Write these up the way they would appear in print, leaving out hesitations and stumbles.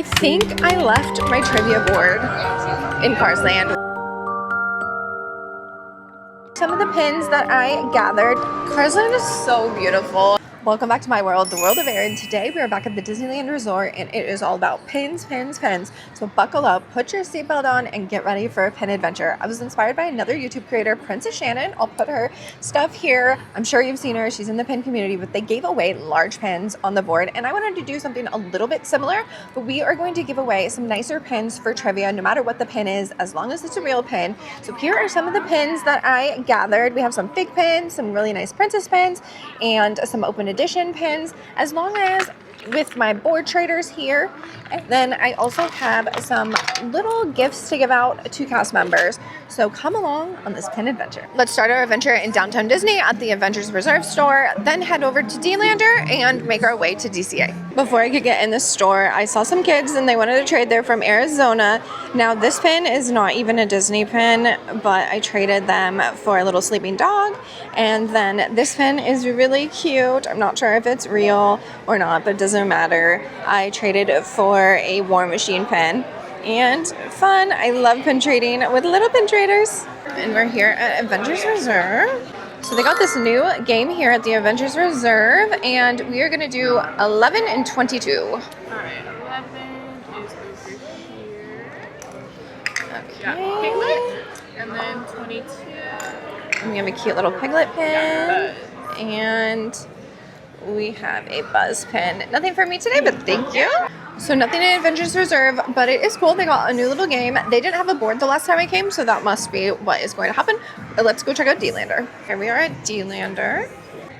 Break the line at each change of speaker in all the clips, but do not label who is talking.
I think I left my trivia board in Cars Land. Some of the pins that I gathered. Cars Land is so beautiful. Welcome back to my world, the world of Erin. Today we are back at the Disneyland Resort and it is all about pins, pins, pins. So buckle up, put your seatbelt on and get ready for a pin adventure. I was inspired by another YouTube creator, Princess Shannon. I'll put her stuff here. I'm sure you've seen her. She's in the pin community, but they gave away large pins on the board and I wanted to do something a little bit similar, but we are going to give away some nicer pins for trivia no matter what the pin is, as long as it's a real pin. So here are some of the pins that I gathered. We have some fake pins, some really nice princess pins, and some open edition pins, as long as with my board traders here. And then I also have some little gifts to give out to cast members. So come along on this pin adventure. Let's start our adventure in downtown Disney at the Adventures Reserve store, then head over to D-Lander and make our way to DCA. Before I could get in the store, I saw some kids and they wanted to trade. They're from Arizona. Now this pin is not even a Disney pin, but I traded them for a little sleeping dog. And then this pin is really cute. I'm not sure if it's real or not, but it doesn't matter. I traded for a War Machine pin. And fun. I love pin trading with little pin traders. And we're here at Adventures Reserve. So they got this new game here at the Adventures Reserve, and we are going to do 11 and 22.
Alright, 11 is over here.
Okay.
Yeah, Piglet. And then 22.
And we have a cute little Piglet pin. And we have a Buzz pin. Nothing for me today, but thank you. So nothing in Adventures Reserve, but it is cool. They got a new little game. They didn't have a board the last time I came, so that must be what is going to happen. But let's go check out D-Lander. Here we are at D-Lander.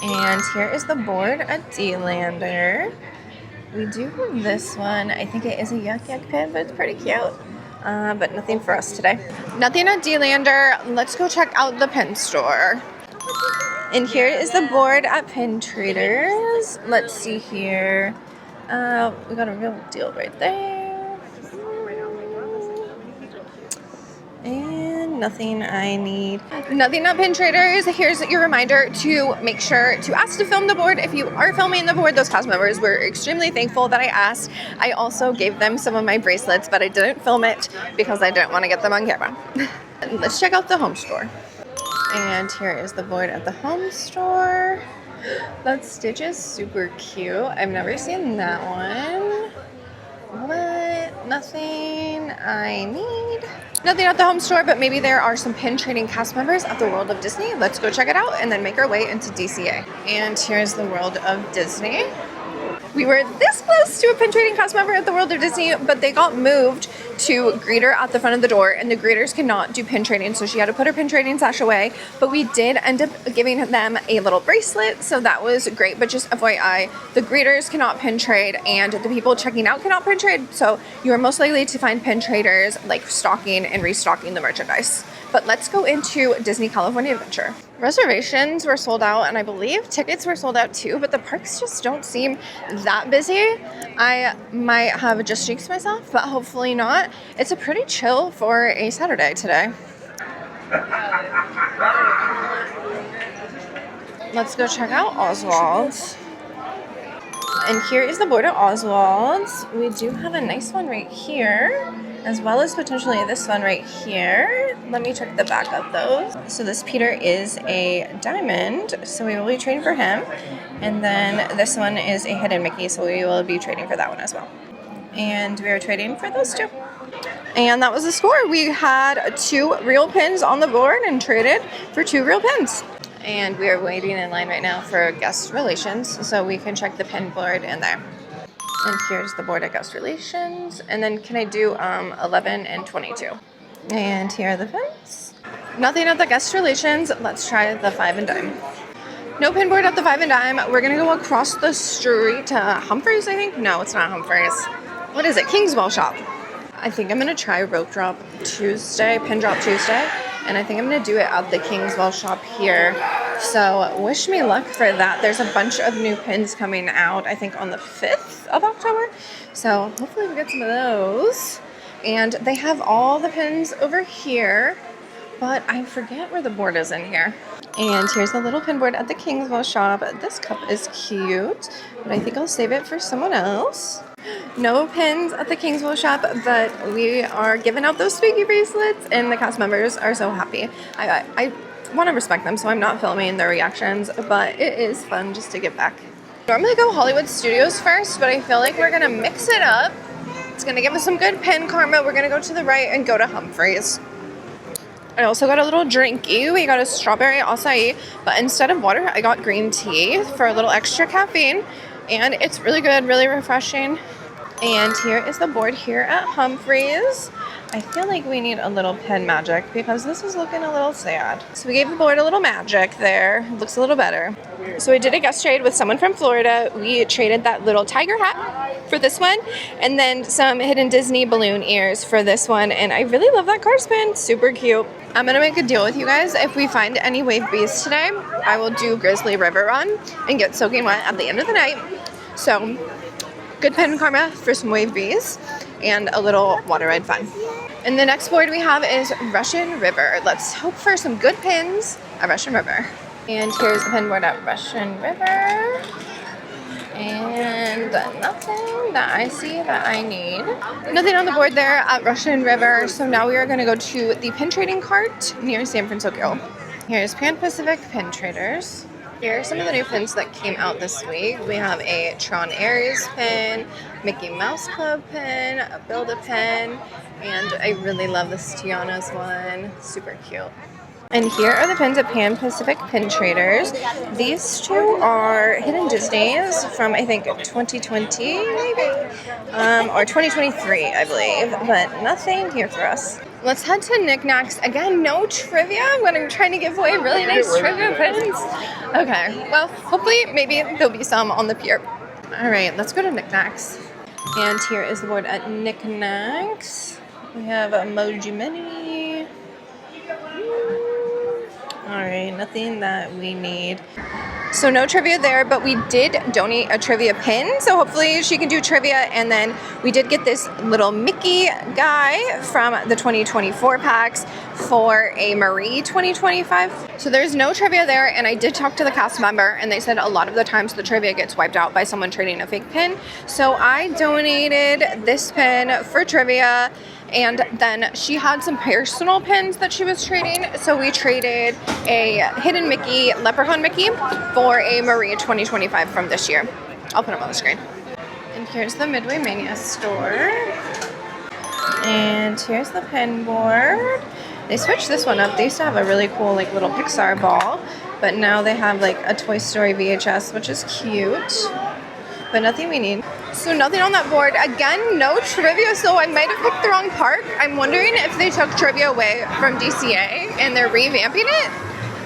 And here is the board at D-Lander. We do have this one. I think it is a Yuck Yuck pin, but it's pretty cute. But nothing for us today. Nothing at D-Lander. Let's go check out the pin store. And here is the board at Pin Traders. Let's see here. We got a real deal right there. And nothing I need. Nothing at Pin Traders. Here's your reminder to make sure to ask to film the board. If you are filming the board, those cast members were extremely thankful that I asked. I also gave them some of my bracelets, but I didn't film it because I didn't want to get them on camera. Let's check out the home store. And here is the board at the home store. That Stitch is super cute. I've never seen that one. What? Nothing I need. Nothing at the home store, but maybe there are some pin trading cast members at the World of Disney. Let's go check it out and then make our way into DCA. And here's the World of Disney. We were this close to a pin trading cast member at the World of Disney, but they got moved to greeter at the front of the door, and the greeters cannot do pin trading, so she had to put her pin trading sash away. But we did end up giving them a little bracelet, so that was great. But just FYI, the greeters cannot pin trade, and the people checking out cannot pin trade, so you are most likely to find pin traders like stocking and restocking the merchandise. But let's go into Disney California Adventure. Reservations were sold out, and I believe tickets were sold out too, but the parks just don't seem that busy. I might have just jinxed myself, but hopefully not. It's a pretty chill for a Saturday today. Let's go check out Oswald's. And here is the board at Oswald's. We do have a nice one right here, as well as potentially this one right here. Let me check the back of those. So this Peter is a diamond, so we will be trading for him. And then this one is a hidden Mickey, so we will be trading for that one as well. And we are trading for those two. And that was the score. We had 2 real pins on the board and traded for 2 real pins. And we are waiting in line right now for guest relations, so we can check the pin board in there. And here's the board at guest relations. And then can I do 11 and 22? And here are the pins. Nothing at the guest relations. Let's try the 5 and dime. No pin board at the 5 and dime. We're gonna go across the street to Humphreys, I think. No, it's not Humphreys. What is it? Kingswell Shop. I think I'm gonna try rope drop Tuesday, pin drop Tuesday. And I think I'm gonna do it at the Kingswell Shop here. So wish me luck for that. There's a bunch of new pins coming out, I think on the 5th of October. So hopefully we get some of those. And they have all the pins over here, but I forget where the board is in here. And here's a little pin board at the Kingswell Shop. This cup is cute, but I think I'll save it for someone else. No pins at the Kingsville shop, but we are giving out those spooky bracelets, and the cast members are so happy. I want to respect them, so I'm not filming their reactions, but it is fun just to give back. Normally go Hollywood Studios first, but I feel like we're gonna mix it up. It's gonna give us some good pin karma. We're gonna go to the right and go to Humphreys. I also got a little drinky. We got a strawberry acai, but instead of water, I got green tea for a little extra caffeine, and it's really good, really refreshing. And here is the board here at Humphreys. I feel like we need a little pen magic because this is looking a little sad. So we gave the board a little magic there. It looks a little better. So I did a guest trade with someone from Florida. We traded that little tiger hat for this one, and then some hidden Disney balloon ears for this one. And I really love that car spin. Super cute. I'm gonna make a deal with you guys. If we find any wave bees today, I will do Grizzly River Run and get soaking wet at the end of the night. So good pen karma for some wave bees and a little water ride fun. And the next board we have is Russian River. Let's hope for some good pins at Russian River. And here's the pin board at Russian River. And nothing that I see that I need. Nothing on the board there at Russian River. So now we are going to go to the pin trading cart near San Francisco. Here's Pan Pacific Pin Traders. Here are some of the new pins that came out this week. We have a Tron Aries pin, Mickey Mouse Club pin, a Build-A-Pin, and I really love this Tiana's one. Super cute. And here are the pins at Pan Pacific Pin Traders. These two are hidden Disneys from, I think, 2020 maybe? Or 2023, I believe, but nothing here for us. Let's head to Knickknacks. Again, no trivia. I'm trying to give away really nice trivia pins. Okay, well, hopefully maybe there'll be some on the pier. All right, let's go to Knickknacks. And here is the board at Knickknacks. We have Emoji Mini. All right, nothing that we need. So no trivia there, but we did donate a trivia pin. So hopefully she can do trivia. And then we did get this little Mickey guy from the 2024 packs for a Marie 2025. So there's no trivia there. And I did talk to the cast member and they said a lot of the times the trivia gets wiped out by someone trading a fake pin. So I donated this pin for trivia. And then she had some personal pins that she was trading. So we traded a hidden Mickey, Leprechaun Mickey, for a Marie 2025 from this year. I'll put them on the screen. And here's the Midway Mania store. And here's the pin board. They switched this one up. They used to have a really cool like little Pixar ball, but now they have like a Toy Story VHS, which is cute. But nothing we need. So nothing on that board. Again, no trivia, so I might have picked the wrong park. I'm wondering if they took trivia away from DCA and they're revamping it.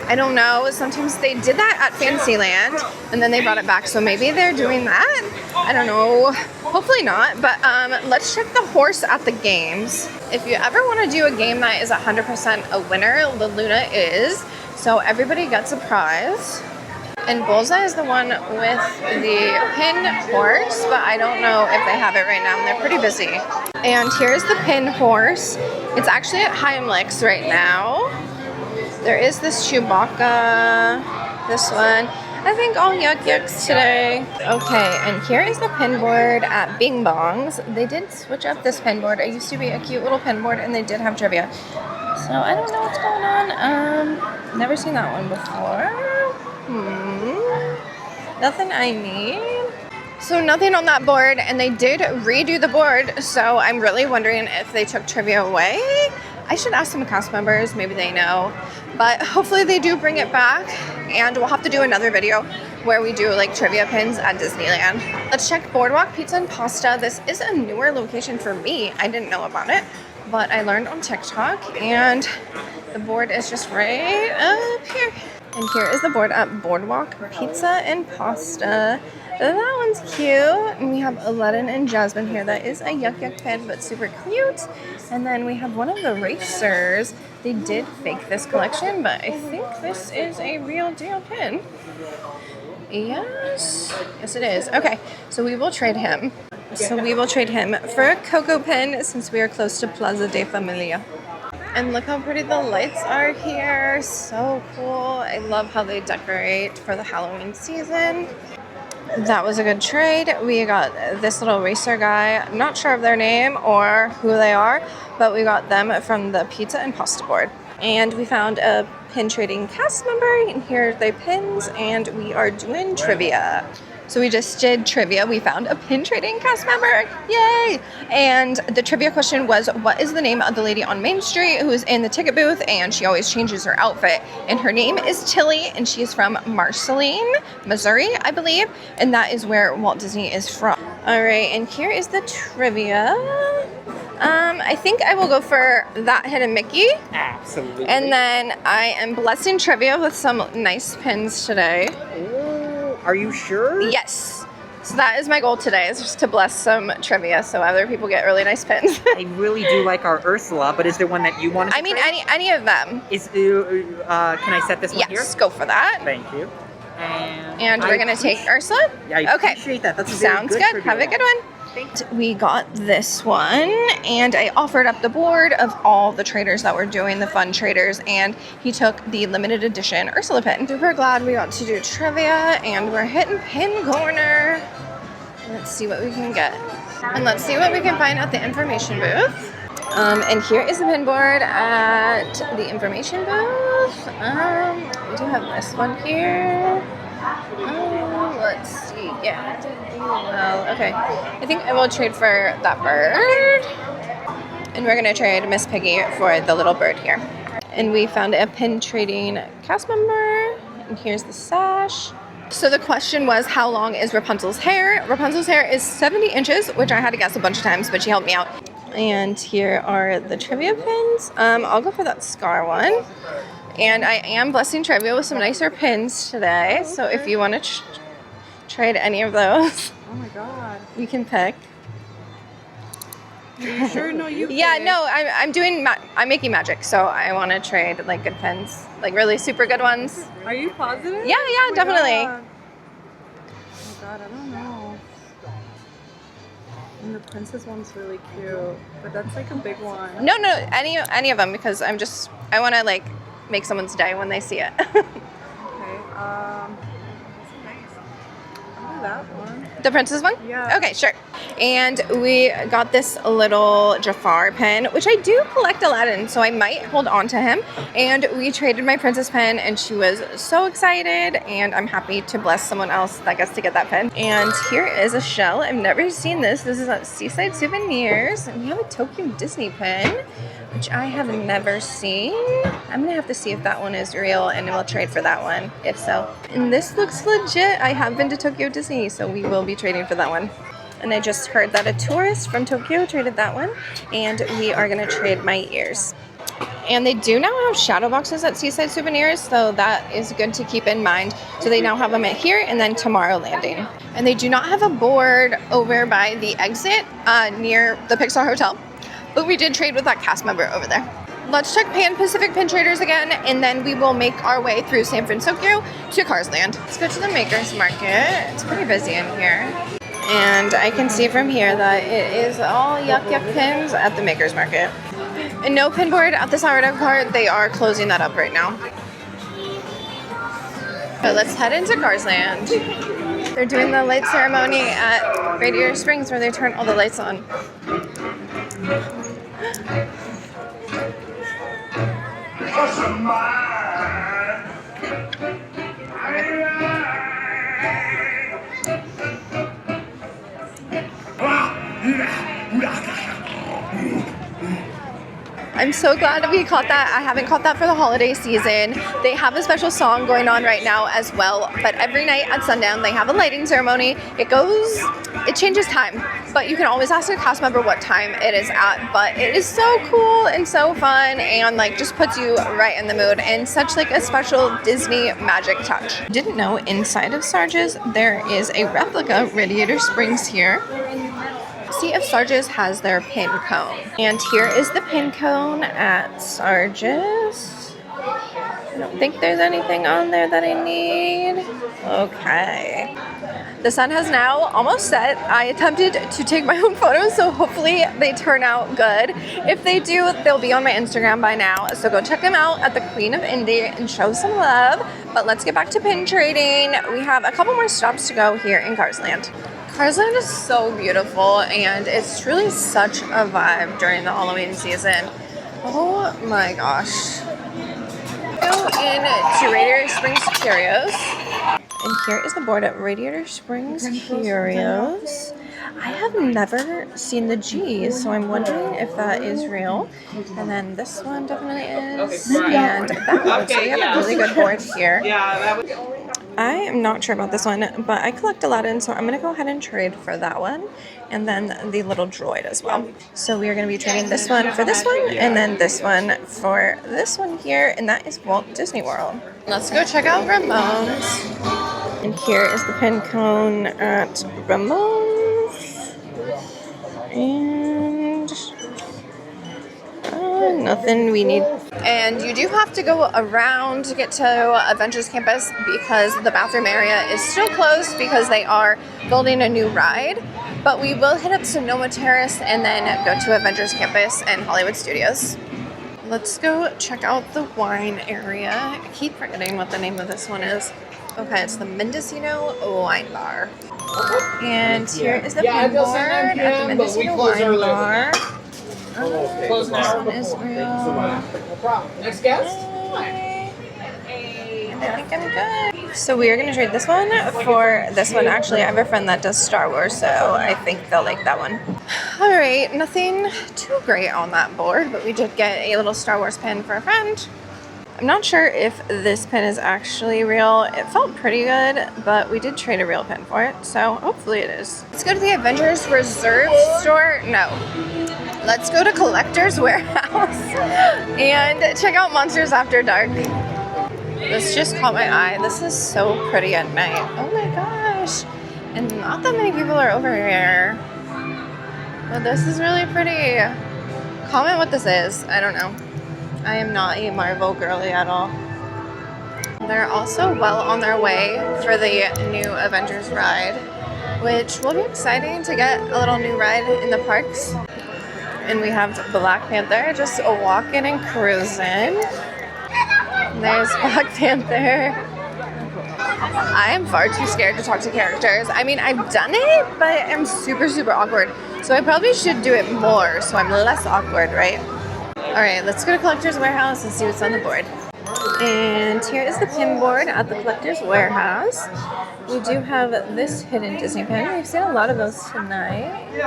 I don't know. Sometimes they did that at Fantasyland and then they brought it back. So maybe they're doing that. I don't know. Hopefully not. But let's check the horse at the games. If you ever want to do a game that is 100% a winner, the Luna is. So everybody gets a prize. And Bullseye is the one with the pin horse, but I don't know if they have it right now, and they're pretty busy. And here's the pin horse. It's actually at Heimlich's right now. There is this Chewbacca, this one. I think all yucks today. Okay, and here is the pin board at Bing Bong's. They did switch up this pin board. It used to be a cute little pin board, and they did have trivia. So I don't know what's going on. Never seen that one before. Nothing I need. So nothing on that board, and they did redo the board, so I'm really wondering if they took trivia away. I should ask some cast members, maybe they know, but hopefully they do bring it back, and we'll have to do another video where we do like trivia pins at Disneyland. Let's check Boardwalk Pizza and Pasta. This is a newer location for me. I didn't know about it, but I learned on TikTok, and the board is just right up here. And here is the board at Boardwalk Pizza and Pasta. That one's cute. And we have Aladdin and Jasmine here. That is a yuck pin, but super cute. And then we have one of the racers. They did fake this collection, but I think this is a real deal pin. Yes it is. Okay, so we will trade him. For a Coco pin since we are close to Plaza de Familia. And look how pretty the lights are here. So cool. I love how they decorate for the Halloween season. That was a good trade. We got this little racer guy. I'm not sure of their name or who they are, but we got them from the pizza and pasta board. And we found a pin trading cast member, and here are their pins, and we are doing trivia. So we just did trivia. We found a pin trading cast member. Yay! And the trivia question was, what is the name of the lady on Main Street who's in the ticket booth and she always changes her outfit? And her name is Tilly, and she is from Marceline, Missouri, I believe. And that is where Walt Disney is from. All right, and here is the trivia. I think I will go for that hidden Mickey.
Absolutely.
And then I am blessing trivia with some nice pins today.
Ooh, are you sure?
Yes. So that is my goal today, is just to bless some trivia so other people get really nice pins.
I really do like our Ursula, but is there one that you want to
I mean,
trade?
any of them.
Is can I set this one here?
Yes, go for that.
Thank you.
And we're going to take Ursula?
Yeah, I
Okay.
appreciate that. That's a very
Sounds
good.
good.
trivia
Have a
one.
good one. We got this one, and I offered up the board of all the traders that were doing the fun traders, and he took the limited edition Ursula pin. Super glad we got to do trivia, and we're hitting pin corner. Let's see what we can get. And let's see what we can find at the information booth. And here is the pin board at the information booth. We do have this one here. Let's see. Yeah. Well, okay. I think I will trade for that bird. And we're going to trade Miss Piggy for the little bird here. And we found a pin trading cast member. And here's the sash. So the question was, how long is Rapunzel's hair? Rapunzel's hair is 70 inches, which I had to guess a bunch of times, but she helped me out. And here are the trivia pins. I'll go for that scar one. And I am blessing trivia with some nicer pins today.
Okay.
So if you want to trade any of those,
Oh my god.
you can pick.
Are you sure? No, you
Yeah,
pick.
no, I'm making magic, so I want to trade like good pins, like really super good ones.
Are you positive?
Yeah,
Oh my
definitely.
God. Oh god, I don't know. And the princess one's really cute, but that's like a big one.
No, any of them, because I want to like make someone's day when they see it.
Okay. That's nice. I'll do that one.
The princess one?
Yeah.
Okay, sure. And we got this little Jafar pen, which I do collect Aladdin, so I might hold on to him. And we traded my princess pen, and she was so excited, and I'm happy to bless someone else that gets to get that pen. And here is a shell. I've never seen this. This is at Seaside Souvenirs, and we have a Tokyo Disney pen, which I have never seen. I'm gonna have to see if that one is real, and we'll trade for that one, if so. And this looks legit. I have been to Tokyo Disney, so we will be trading for that one. And I just heard that a tourist from Tokyo traded that one, and we are gonna trade my ears. And they do now have shadow boxes at Seaside Souvenirs, so that is good to keep in mind. So they now have them at here and then Tomorrow Landing. And they do not have a board over by the exit near the Pixar Hotel, but we did trade with that cast member over there. Let's check Pan Pacific Pin Traders again, and then we will make our way through San Francisco to Cars Land. Let's go to the Makers Market. It's pretty busy in here. And I can see from here that it is all yuck pins at the Makers Market. And no pin board at the sourdough cart. They are closing that up right now. So let's head into Cars Land. They're doing the light ceremony at Radiator Springs where they turn all the lights on. I'm so glad we caught that. I haven't caught that for the holiday season. They have a special song going on right now as well, but every night at sundown they have a lighting ceremony. It changes time, but you can always ask a cast member what time it is at. But it is so cool and so fun, and like just puts you right in the mood, and such like a special Disney magic touch. Didn't know inside of Sarge's there is a replica Radiator Springs here. See if Sarge's has their pin cone. And here is the pin cone at Sarge's. I don't think there's anything on there that I need. Okay. The sun has now almost set. I attempted to take my own photos, so hopefully they turn out good. If they do, they'll be on my Instagram by now. So go check them out at the Queen of Indie and show some love. But let's get back to pin trading. We have a couple more stops to go here in Carsland. Carsland is so beautiful, and it's truly such a vibe during the Halloween season. Oh my gosh. Go into Radiator Springs Curios. And here is the board at Radiator Springs Curios. I have never seen the G, so I'm wondering if that is real. And then this one definitely is. And that one. So we have a really good board here. I am not sure about this one, but I collect Aladdin, so I'm going to go ahead and trade for that one. And then the little droid as well. So we are going to be trading this one for this one, and then this one for this one here, and that is Walt Disney World. Let's go check out Ramones. And here is the pin cone at Ramones. And nothing we need. And you do have to go around to get to Adventures Campus because the bathroom area is still closed because they are building a new ride. But we will hit up Sonoma Terrace and then go to Adventures Campus and Hollywood Studios. Let's go check out the wine area. I keep forgetting what the name of this one is. Okay, it's the Mendocino Wine Bar. And here is the pin board at the Mendocino Wine Bar. This one is real.
No problem. Next guest?
I think I'm good. So we are going to trade this one for this one. Actually, I have a friend that does Star Wars, so I think they'll like that one. All right, nothing too great on that board, but we did get a little Star Wars pin for a friend. I'm not sure if this pin is actually real. It felt pretty good, but we did trade a real pin for it, so hopefully it is. Let's go to the Adventures Reserve store. No. Let's go to Collector's Warehouse and check out Monsters After Dark. This just caught my eye. This is so pretty at night. Oh my gosh. And not that many people are over here. But this is really pretty. Comment what this is. I don't know. I am not a Marvel girly at all. They're also well on their way for the new Avengers ride, which will be exciting to get a little new ride in the parks. And we have Black Panther just walking and cruising. There's Black Panther. I am far too scared to talk to characters. I mean, I've done it, but I'm super, super awkward. So I probably should do it more so I'm less awkward, right? All right, let's go to Collector's Warehouse and see what's on the board. And here is the pin board at the Collector's Warehouse. We do have this hidden Disney pin. We've seen a lot of those tonight. And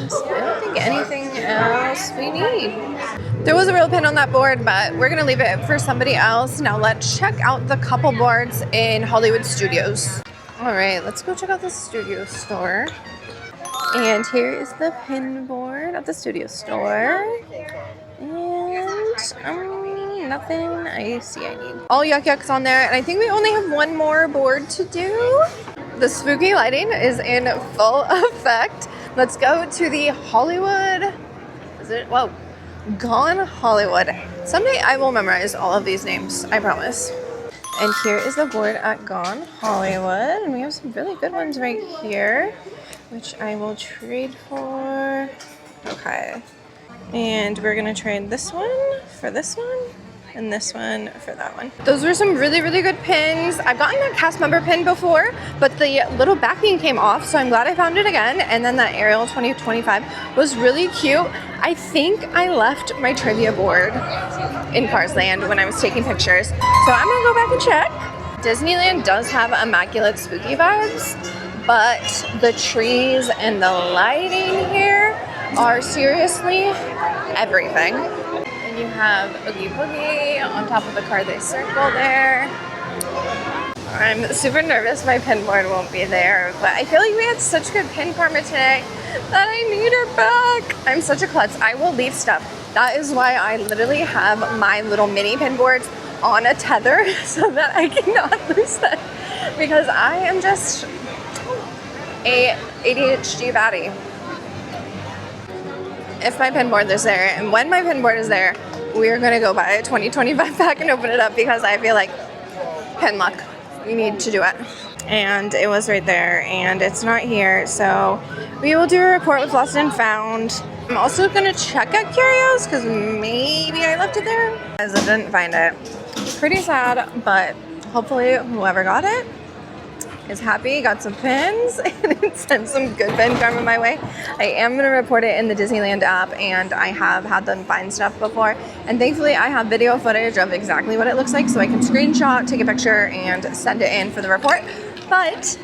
I don't think anything else we need. There was a real pin on that board, but we're gonna leave it for somebody else. Now let's check out the couple boards in Hollywood Studios. All right, let's go check out the studio store. And here is the pin board at the studio store. And nothing I see I need. All Yuck Yucks on there, and I think we only have one more board to do. The spooky lighting is in full effect. Let's go to the Hollywood. Is it? Whoa. Gone Hollywood. Someday I will memorize all of these names, I promise. And here is the board at Gone Hollywood. And we have some really good ones right here, which I will trade for. Okay. And we're gonna trade this one for this one, and this one for that one. Those were some really, really good pins. I've gotten a cast member pin before, but the little backing came off, so I'm glad I found it again. And then that Ariel 2025 was really cute. I think I left my trivia board in Carsland when I was taking pictures, so I'm gonna go back and check. Disneyland does have immaculate spooky vibes, but the trees and the lighting here are seriously everything. And you have Oogie Boogie on top of the car they circle there. I'm super nervous my pin board won't be there, but I feel like we had such good pin karma today that I need her back. I'm such a klutz. I will leave stuff. That is why I literally have my little mini pin boards on a tether so that I cannot lose them, because I am just a ADHD baddie. If my pin board is there, and when my pin board is there, we're gonna go buy a 2025 pack and open it up, because I feel like pin luck. We need to do it. and it was right there, and it's not here, so we will do a report with lost and found. I'm also gonna check at Curios because maybe I left it there as I didn't find it. Pretty sad, but hopefully whoever got it is happy, got some pins, and sent some good pin karma my way. I am going to report it in the Disneyland app, and I have had them find stuff before, and thankfully I have video footage of exactly what it looks like, so I can screenshot, take a picture, and send it in for the report. But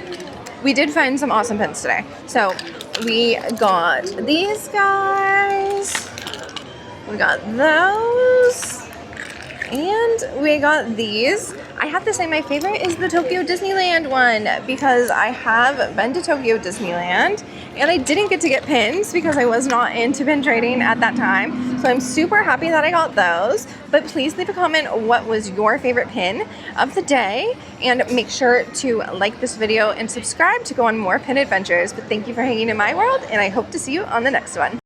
we did find some awesome pins today. So we got these guys, we got those, and we got these. I have to say my favorite is the Tokyo Disneyland one because I have been to Tokyo Disneyland and I didn't get to get pins because I was not into pin trading at that time. So I'm super happy that I got those. But please leave a comment what was your favorite pin of the day, and make sure to like this video and subscribe to go on more pin adventures. But thank you for hanging in my world, and I hope to see you on the next one.